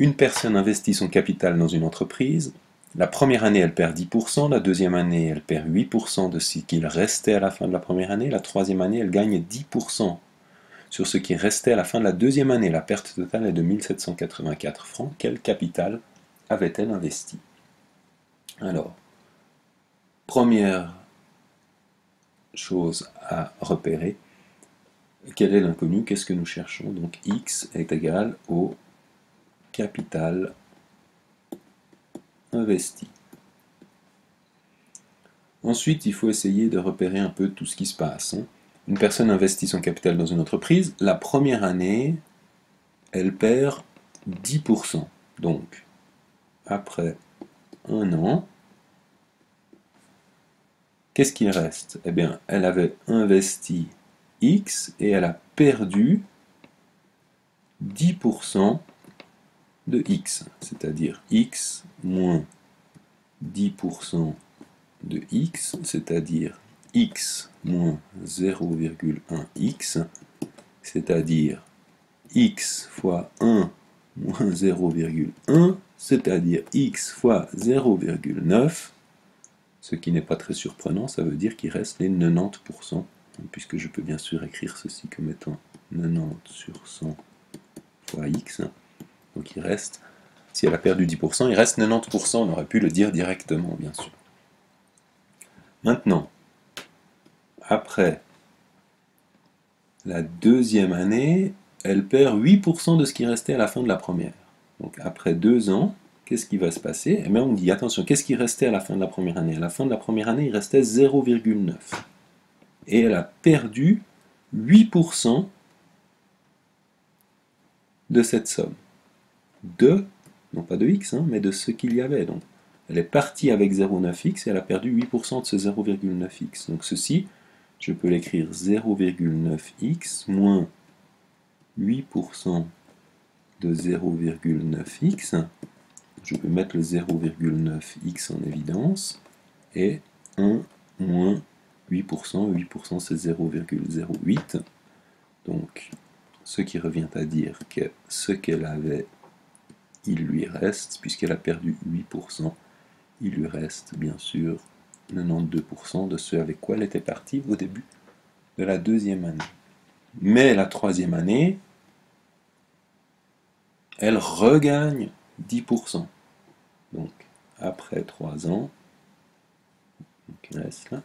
Une personne investit son capital dans une entreprise. La première année, elle perd 10%, la deuxième année, elle perd 8% de ce qu'il restait à la fin de la première année, la troisième année, elle gagne 10% sur ce qui restait à la fin de la deuxième année. La perte totale est de 1784 francs. Quel capital avait-elle investi? Alors, première chose à repérer, quel est l'inconnu? Qu'est-ce que nous cherchons? Donc x est égal au capital investi. Ensuite, il faut essayer de repérer un peu tout ce qui se passe. Une personne investit son capital dans une entreprise. La première année, elle perd 10%. Donc, après un an, qu'est-ce qu'il reste? Eh bien, elle avait investi X et elle a perdu 10% de X, c'est-à-dire X moins 10% de X, c'est-à-dire X moins 0,1X, c'est-à-dire X fois 1 moins 0,1, c'est-à-dire X fois 0,9, ce qui n'est pas très surprenant, ça veut dire qu'il reste les 90%, puisque je peux bien sûr écrire ceci comme étant 90 sur 100 fois X. Donc il reste, si elle a perdu 10%, il reste 90%, on aurait pu le dire directement, bien sûr. Maintenant, après la deuxième année, elle perd 8% de ce qui restait à la fin de la première. Donc après 2 ans, qu'est-ce qui va se passer? Eh bien, on dit, attention, qu'est-ce qui restait à la fin de la première année? À la fin de la première année, il restait 0,9. Et elle a perdu 8% de cette somme. Non pas de x, mais de ce qu'il y avait. Donc, elle est partie avec 0,9x et elle a perdu 8% de ce 0,9x. Donc ceci, je peux l'écrire 0,9x moins 8% de 0,9x. Je peux mettre le 0,9x en évidence. Et 1 moins 8%. 8% c'est 0,08. Donc, ce qui revient à dire que ce qu'elle avait, il lui reste, puisqu'elle a perdu 8%, il lui reste bien sûr 92% de ce avec quoi elle était partie au début de la deuxième année. Mais la troisième année, elle regagne 10%. Donc, après 3 ans, il reste là.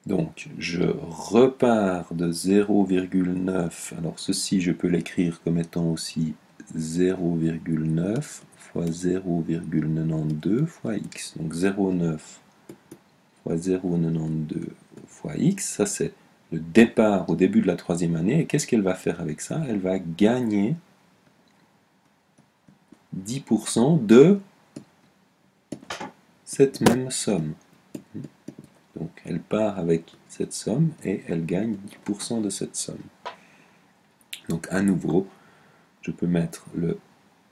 Donc, je repars de 0,9. Alors, ceci, je peux l'écrire comme étant aussi 0,9 fois 0,92 fois x. Donc, 0,9 fois 0,92 fois x, ça c'est le départ au début de la troisième année. Et qu'est-ce qu'elle va faire avec ça? Elle va gagner 10% de cette même somme. Donc elle part avec cette somme et elle gagne 10% de cette somme. Donc à nouveau, je peux mettre le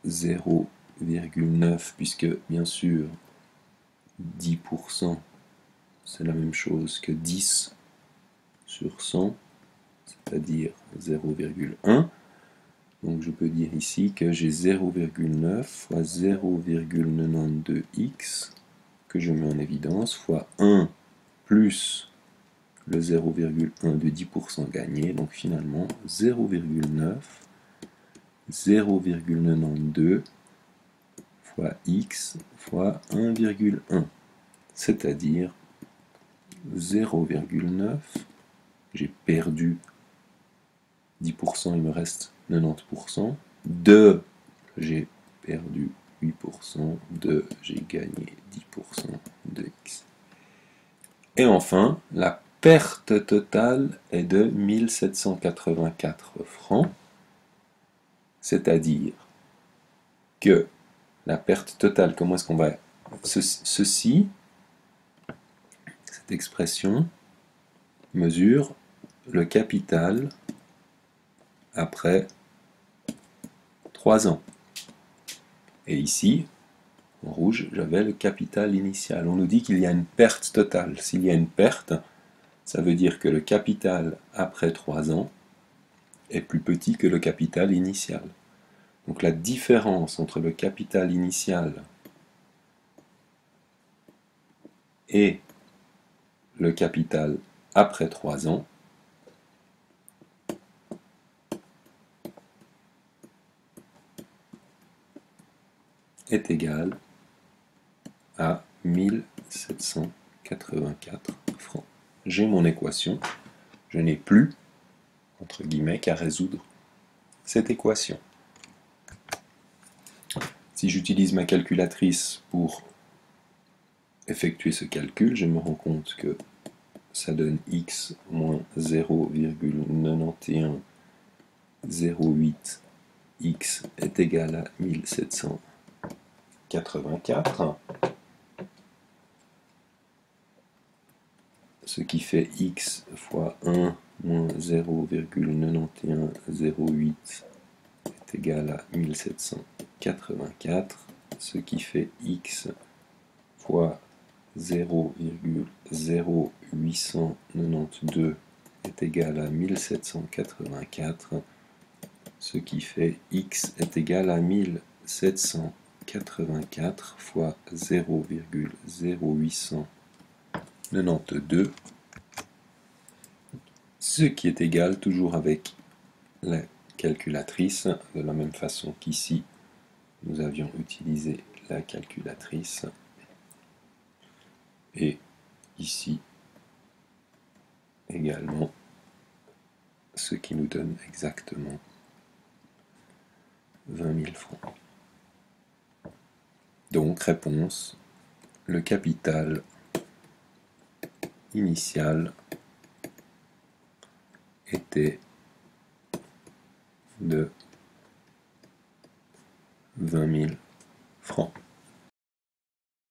0,9 puisque bien sûr 10% c'est la même chose que 10 sur 100, c'est-à-dire 0,1. Donc je peux dire ici que j'ai 0,9 fois 0,92x que je mets en évidence fois 1 plus le 0,1 de 10% gagné, donc finalement 0,9 0,92 fois x fois 1,1, c'est-à-dire 0,9, j'ai perdu 10%, il me reste 90%, de j'ai perdu 8%, de j'ai gagné 10% de x. Et enfin, la perte totale est de 1784 francs, c'est-à-dire que la perte totale, comment est-ce qu'on va... Ceci, cette expression, mesure le capital après 3 ans. Et ici, en rouge, j'avais le capital initial. On nous dit qu'il y a une perte totale. S'il y a une perte, ça veut dire que le capital après 3 ans est plus petit que le capital initial. Donc la différence entre le capital initial et le capital après 3 ans est égal à 1784 francs. J'ai mon équation, je n'ai plus, entre guillemets, qu'à résoudre cette équation. Si j'utilise ma calculatrice pour effectuer ce calcul, je me rends compte que ça donne x moins 0,9108 x est égal à 1784, ce qui fait x fois 1 moins 0,9108 est égal à 1784, ce qui fait x fois 0,0892 est égal à 1784, ce qui fait x est égal à 1784 fois 0,0892, ce qui est égal, toujours avec la calculatrice, de la même façon qu'ici nous avions utilisé la calculatrice, et ici également, ce qui nous donne exactement 20 000 francs. Donc, réponse, le capital initial était de 20 000 francs.